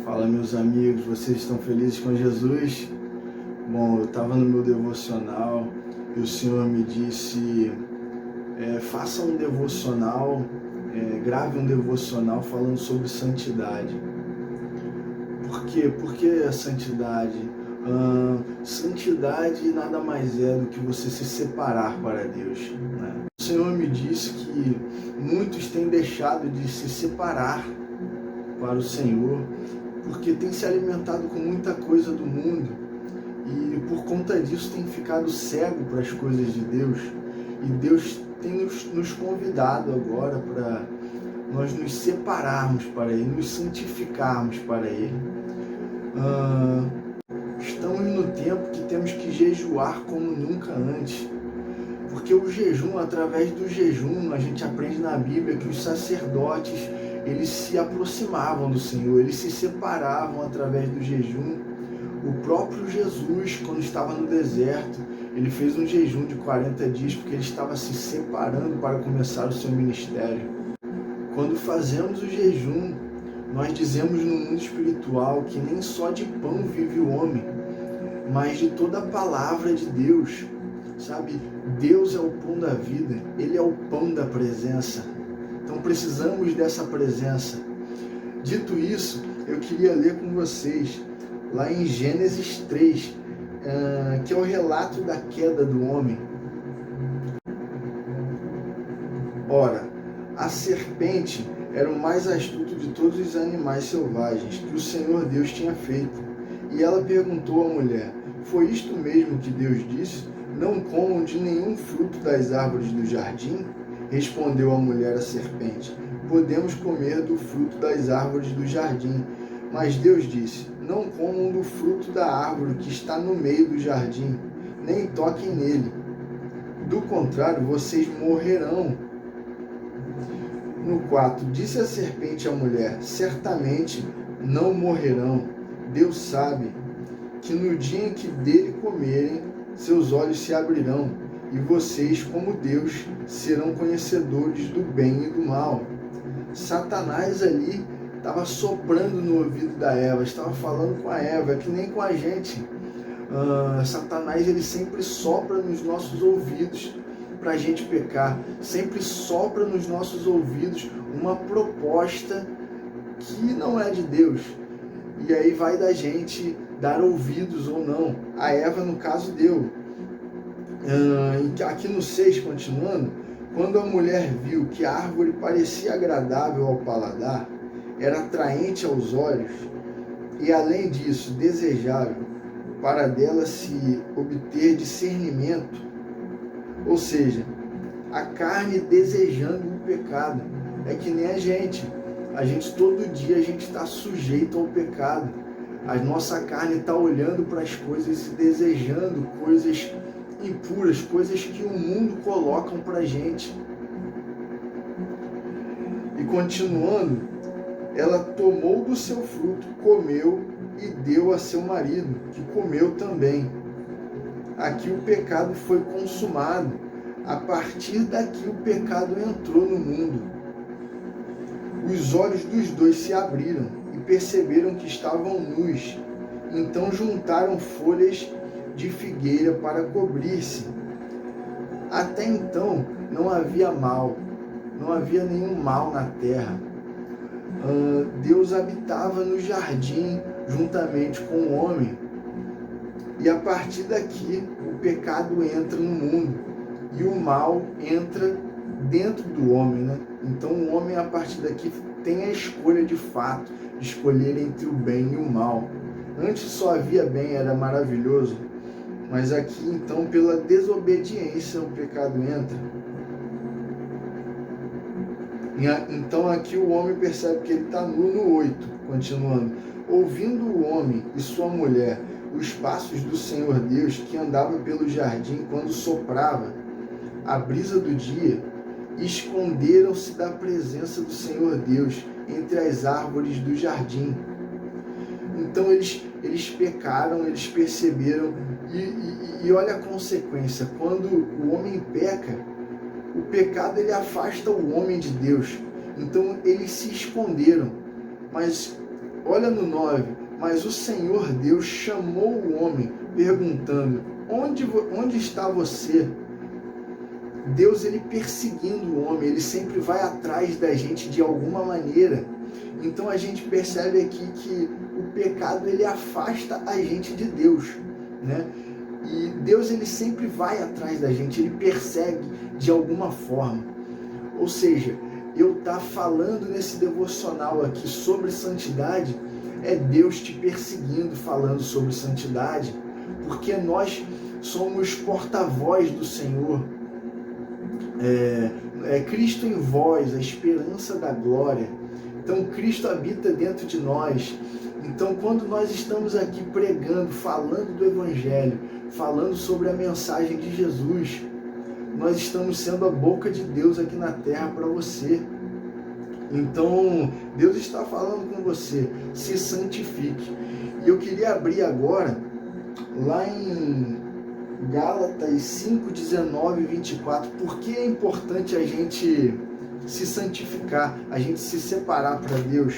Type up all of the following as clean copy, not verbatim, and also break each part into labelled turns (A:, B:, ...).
A: Fala, meus amigos, vocês estão felizes com Jesus? Bom, eu estava no meu devocional e o Senhor me disse, faça um devocional, grave um devocional falando sobre santidade. Por quê? Por que a santidade? Santidade nada mais é do que você se separar para Deus, né? O Senhor me disse que muitos têm deixado de se separar para o Senhor, porque tem se alimentado com muita coisa do mundo e por conta disso tem ficado cego para as coisas de Deus. E Deus tem nos convidado agora para nós nos separarmos para Ele, nos santificarmos para Ele. Estamos no tempo que temos que jejuar como nunca antes, porque o jejum, através do jejum, a gente aprende na Bíblia que os sacerdotes, eles se aproximavam do Senhor, eles se separavam através do jejum. O próprio Jesus, quando estava no deserto, ele fez um jejum de 40 dias porque ele estava se separando para começar o seu ministério. Quando fazemos o jejum, nós dizemos no mundo espiritual que nem só de pão vive o homem, mas de toda a palavra de Deus. Sabe, Deus é o pão da vida, Ele é o pão da presença. Então precisamos dessa presença. Dito isso, eu queria ler com vocês lá em Gênesis 3, que é o relato da queda do homem. Ora, a serpente era o mais astuto de todos os animais selvagens que o Senhor Deus tinha feito. E ela perguntou à mulher: foi isto mesmo que Deus disse? Não comam de nenhum fruto das árvores do jardim? Respondeu a mulher à serpente: podemos comer do fruto das árvores do jardim. Mas Deus disse: não comam do fruto da árvore que está no meio do jardim, nem toquem nele. Do contrário, vocês morrerão. No 4, disse a serpente à mulher: certamente não morrerão. Deus sabe que no dia em que dele comerem, seus olhos se abrirão, e vocês, como Deus, serão conhecedores do bem e do mal. Satanás ali estava soprando no ouvido da Eva, estava falando com a Eva, que nem com a gente. Satanás, ele sempre sopra nos nossos ouvidos para a gente pecar, sempre sopra nos nossos ouvidos uma proposta que não é de Deus. E aí vai da gente dar ouvidos ou não. A Eva, no caso, deu. Aqui no 6, continuando, quando a mulher viu que a árvore parecia agradável ao paladar, era atraente aos olhos, e além disso, desejável, para dela se obter discernimento, ou seja, a carne desejando o pecado. É que nem a gente todo dia a gente está sujeito ao pecado. A nossa carne está olhando para as coisas e desejando coisas impuras, coisas que o mundo colocam para a gente. E continuando, ela tomou do seu fruto, comeu e deu a seu marido, que comeu também. Aqui o pecado foi consumado. A partir daqui o pecado entrou no mundo. Os olhos dos dois se abriram e perceberam que estavam nus. Então juntaram folhas de figueira para cobrir-se. Até então não havia mal, não havia nenhum mal na terra. Deus habitava no jardim juntamente com o homem. E a partir daqui o pecado entra no mundo e o mal entra dentro do homem, né? Então o homem, a partir daqui, tem a escolha de fato, de escolher entre o bem e o mal. Antes só havia bem, era maravilhoso, mas aqui então pela desobediência o pecado entra. Então aqui o homem percebe que ele está nu. No 8, continuando. Ouvindo o homem e sua mulher os passos do Senhor Deus, que andava pelo jardim quando soprava a brisa do dia, esconderam-se da presença do Senhor Deus entre as árvores do jardim. Então eles pecaram, eles perceberam, e olha a consequência. Quando o homem peca, o pecado ele afasta o homem de Deus. Então eles se esconderam. Mas Olha no 9. Mas o Senhor Deus chamou o homem, perguntando: onde está você? Deus, ele perseguindo o homem, ele sempre vai atrás da gente de alguma maneira. Então a gente percebe aqui que o pecado, ele afasta a gente de Deus, né? E Deus, ele sempre vai atrás da gente, ele persegue de alguma forma. Ou seja, eu estar falando nesse devocional aqui sobre santidade, é Deus te perseguindo falando sobre santidade, porque nós somos porta-voz do Senhor. Cristo em vós, a esperança da glória. Então Cristo habita dentro de nós. Então quando nós estamos aqui pregando, falando do Evangelho, falando sobre a mensagem de Jesus, nós estamos sendo a boca de Deus aqui na terra para você. Então Deus está falando com você, se santifique. E eu queria abrir agora lá em Gálatas 5, 19 e 24. Por que é importante a gente se santificar, a gente se separar para Deus?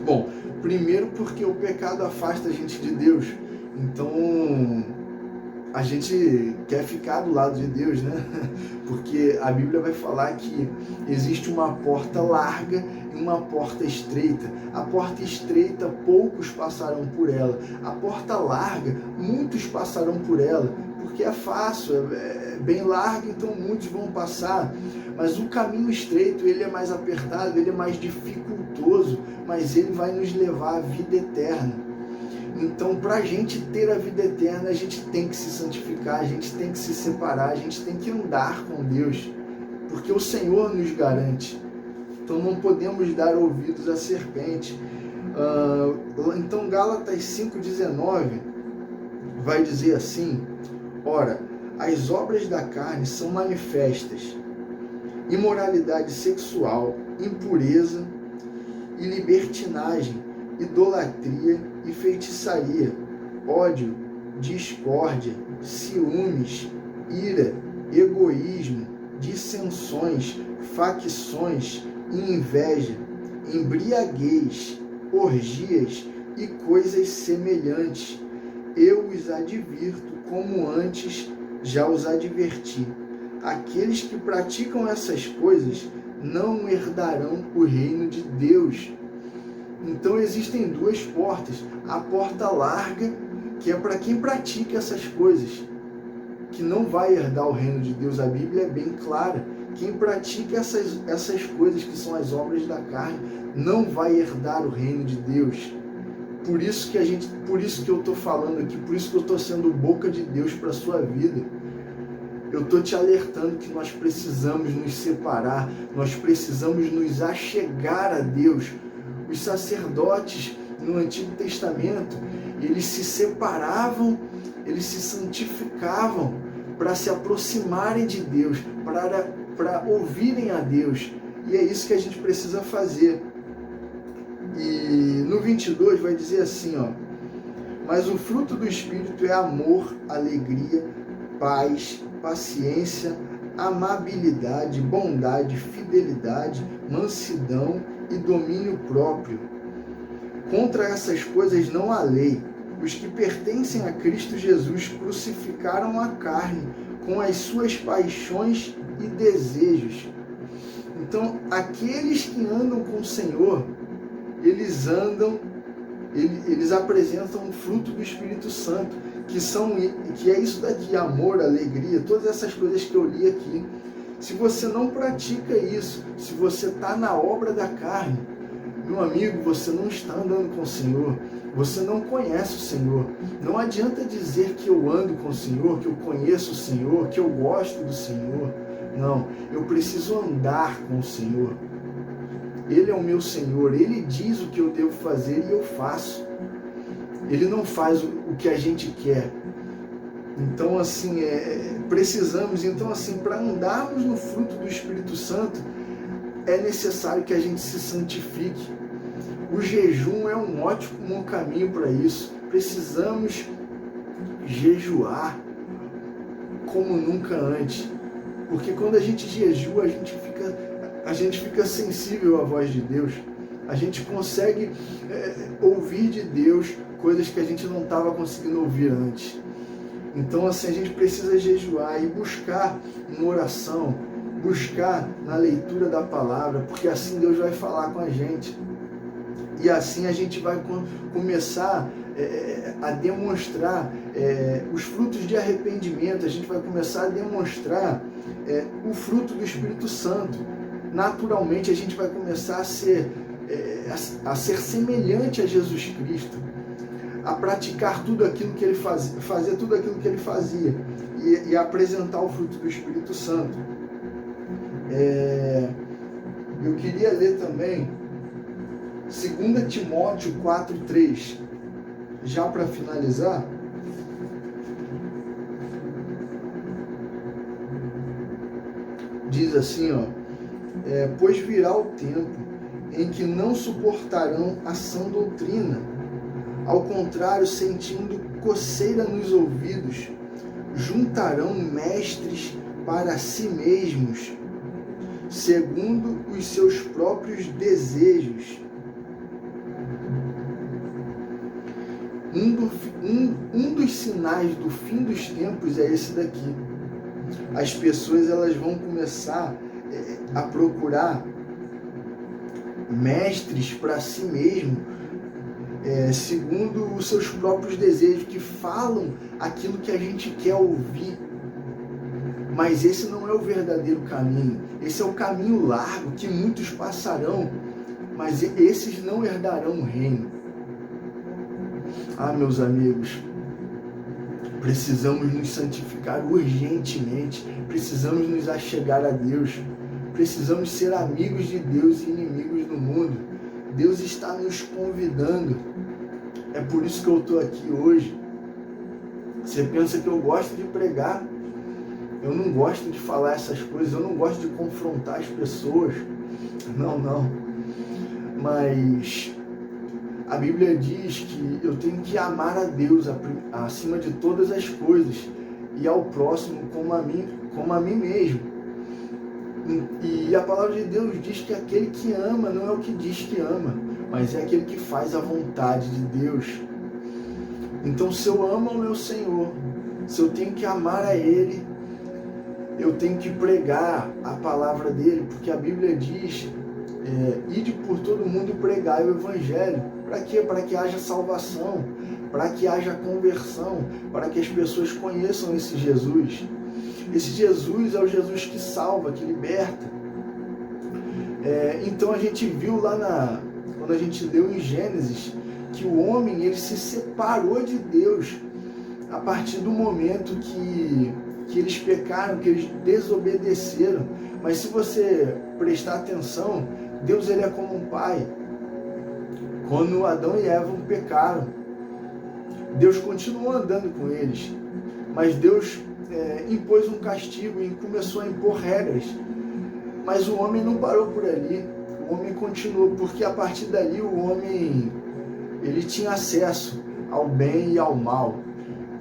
A: Bom, primeiro porque o pecado afasta a gente de Deus. Então a gente quer ficar do lado de Deus, né? Porque a Bíblia vai falar que existe uma porta larga e uma porta estreita. A porta estreita, poucos passarão por ela. A porta larga, muitos passarão por ela, porque é fácil, é bem larga, então muitos vão passar. Mas o caminho estreito, ele é mais apertado, ele é mais dificultoso, mas ele vai nos levar à vida eterna. Então, para a gente ter a vida eterna, a gente tem que se santificar, a gente tem que se separar, a gente tem que andar com Deus, porque o Senhor nos garante. Então, não podemos dar ouvidos à serpente. Então, Gálatas 5,19 vai dizer assim: ora, as obras da carne são manifestas: imoralidade sexual, impureza e libertinagem, idolatria e feitiçaria, ódio, discórdia, ciúmes, ira, egoísmo, dissensões, facções e inveja, embriaguez, orgias e coisas semelhantes. Eu os advirto, como antes já os adverti. Aqueles que praticam essas coisas não herdarão o reino de Deus. Então existem duas portas. A porta larga, que é para quem pratica essas coisas, que não vai herdar o reino de Deus. A Bíblia é bem clara. Quem pratica essas coisas que são as obras da carne não vai herdar o reino de Deus. Por isso que eu estou falando aqui, por isso que eu estou sendo boca de Deus para a sua vida. Eu estou te alertando que nós precisamos nos separar, nós precisamos nos achegar a Deus. Os sacerdotes no Antigo Testamento, eles se separavam, eles se santificavam para se aproximarem de Deus, para ouvirem a Deus. E é isso que a gente precisa fazer. E no 22 vai dizer assim, ó: mas o fruto do Espírito é amor, alegria, paz, paciência, amabilidade, bondade, fidelidade, mansidão e domínio próprio. Contra essas coisas não há lei. Os que pertencem a Cristo Jesus crucificaram a carne com as suas paixões e desejos. Então, aqueles que andam com o Senhor, eles apresentam o fruto do Espírito Santo, que é isso daqui: amor, alegria, todas essas coisas que eu li aqui. Se você não pratica isso, se você está na obra da carne, meu amigo, você não está andando com o Senhor, você não conhece o Senhor. Não adianta dizer que eu ando com o Senhor, que eu conheço o Senhor, que eu gosto do Senhor. Não, eu preciso andar com o Senhor. Ele é o meu Senhor, Ele diz o que eu devo fazer e eu faço. Ele não faz o que a gente quer. Então, assim, precisamos, para andarmos no fruto do Espírito Santo, é necessário que a gente se santifique. O jejum é um ótimo caminho para isso. Precisamos jejuar como nunca antes. Porque quando a gente jejua, a gente fica sensível à voz de Deus. A gente consegue ouvir de Deus coisas que a gente não estava conseguindo ouvir antes. Então, assim, a gente precisa jejuar e buscar em oração, buscar na leitura da palavra, porque assim Deus vai falar com a gente. E assim a gente vai começar a demonstrar os frutos de arrependimento, a gente vai começar a demonstrar o fruto do Espírito Santo. Naturalmente, a gente vai começar a ser semelhante a Jesus Cristo, a praticar tudo aquilo que ele fazia, fazer tudo aquilo que ele fazia e apresentar o fruto do Espírito Santo. Eu queria ler também 2 Timóteo 4:3, já para finalizar. Diz assim, pois virá o tempo em que não suportarão a sã doutrina, ao contrário, sentindo coceira nos ouvidos, juntarão mestres para si mesmos, segundo os seus próprios desejos. Um dos sinais do fim dos tempos é esse daqui. As pessoas elas vão começar a procurar mestres para si mesmo, segundo os seus próprios desejos, que falam aquilo que a gente quer ouvir. Mas esse não é o verdadeiro caminho. Esse é o caminho largo que muitos passarão, mas esses não herdarão o reino. Meus amigos, precisamos nos santificar urgentemente, precisamos nos achegar a Deus, precisamos ser amigos de Deus e inimigos do mundo. Deus está nos convidando. É por isso que eu estou aqui hoje. Você pensa que eu gosto de pregar? Eu não gosto de falar essas coisas, eu não gosto de confrontar as pessoas. Não. Mas a Bíblia diz que eu tenho que amar a Deus acima de todas as coisas e ao próximo como a mim mesmo. E a palavra de Deus diz que aquele que ama não é o que diz que ama, mas é aquele que faz a vontade de Deus. Então, se eu amo ao meu Senhor, se eu tenho que amar a Ele, eu tenho que pregar a palavra dele, porque a Bíblia diz, ide por todo mundo e pregai o Evangelho. Para quê? Para que haja salvação, para que haja conversão, para que as pessoas conheçam esse Jesus. Esse Jesus é o Jesus que salva, que liberta. Então a gente viu lá quando a gente leu em Gênesis, que o homem ele se separou de Deus a partir do momento que eles pecaram, que eles desobedeceram. Mas se você prestar atenção, Deus ele é como um pai. Quando Adão e Eva pecaram, Deus continuou andando com eles, mas Deus impôs um castigo e começou a impor regras. Mas o homem não parou por ali, o homem continuou, porque a partir dali o homem ele tinha acesso ao bem e ao mal.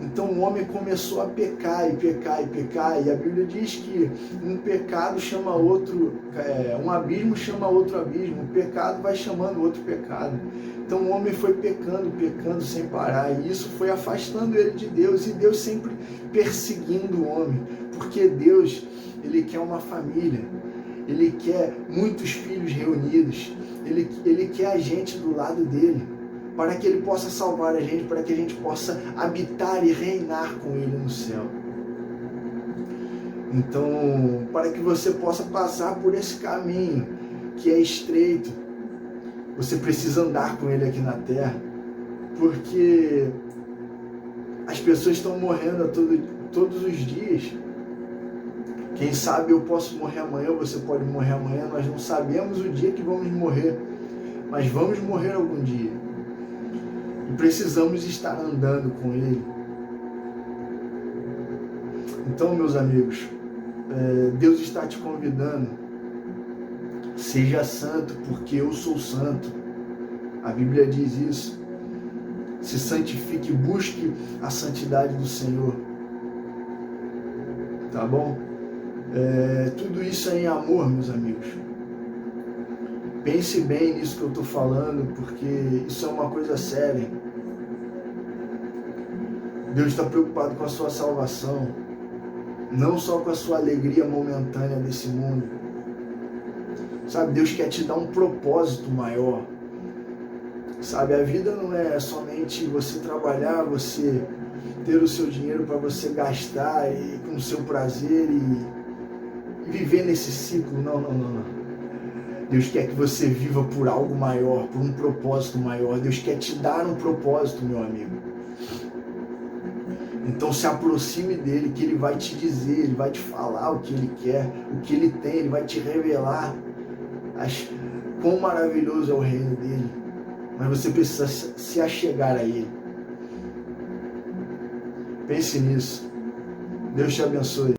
A: Então o homem começou a pecar e pecar e pecar, e a Bíblia diz que um pecado chama outro, um abismo chama outro abismo, o pecado vai chamando outro pecado. Então o homem foi pecando sem parar, e isso foi afastando ele de Deus, e Deus sempre perseguindo o homem, porque Deus, ele quer uma família, ele quer muitos filhos reunidos, ele quer a gente do lado dele, para que ele possa salvar a gente, para que a gente possa habitar e reinar com ele no céu. Então, para que você possa passar por esse caminho que é estreito, você precisa andar com ele aqui na terra, porque as pessoas estão morrendo todos os dias. Quem sabe eu posso morrer amanhã, você pode morrer amanhã, nós não sabemos o dia que vamos morrer, mas vamos morrer algum dia. E precisamos estar andando com Ele. Então, meus amigos, Deus está te convidando. Seja santo, porque eu sou santo. A Bíblia diz isso. Se santifique, busque a santidade do Senhor. Tá bom? Tudo isso é em amor, meus amigos. Pense bem nisso que eu estou falando, porque isso é uma coisa séria. Deus está preocupado com a sua salvação, não só com a sua alegria momentânea desse mundo. Sabe, Deus quer te dar um propósito maior. Sabe, a vida não é somente você trabalhar, você ter o seu dinheiro para você gastar e com o seu prazer e viver nesse ciclo. Não, não, não, não. Deus quer que você viva por algo maior, por um propósito maior. Deus quer te dar um propósito, meu amigo. Então se aproxime dele, que ele vai te dizer, ele vai te falar o que ele quer, o que ele tem, ele vai te revelar quão maravilhoso é o reino dele. Mas você precisa se achegar a ele. Pense nisso. Deus te abençoe.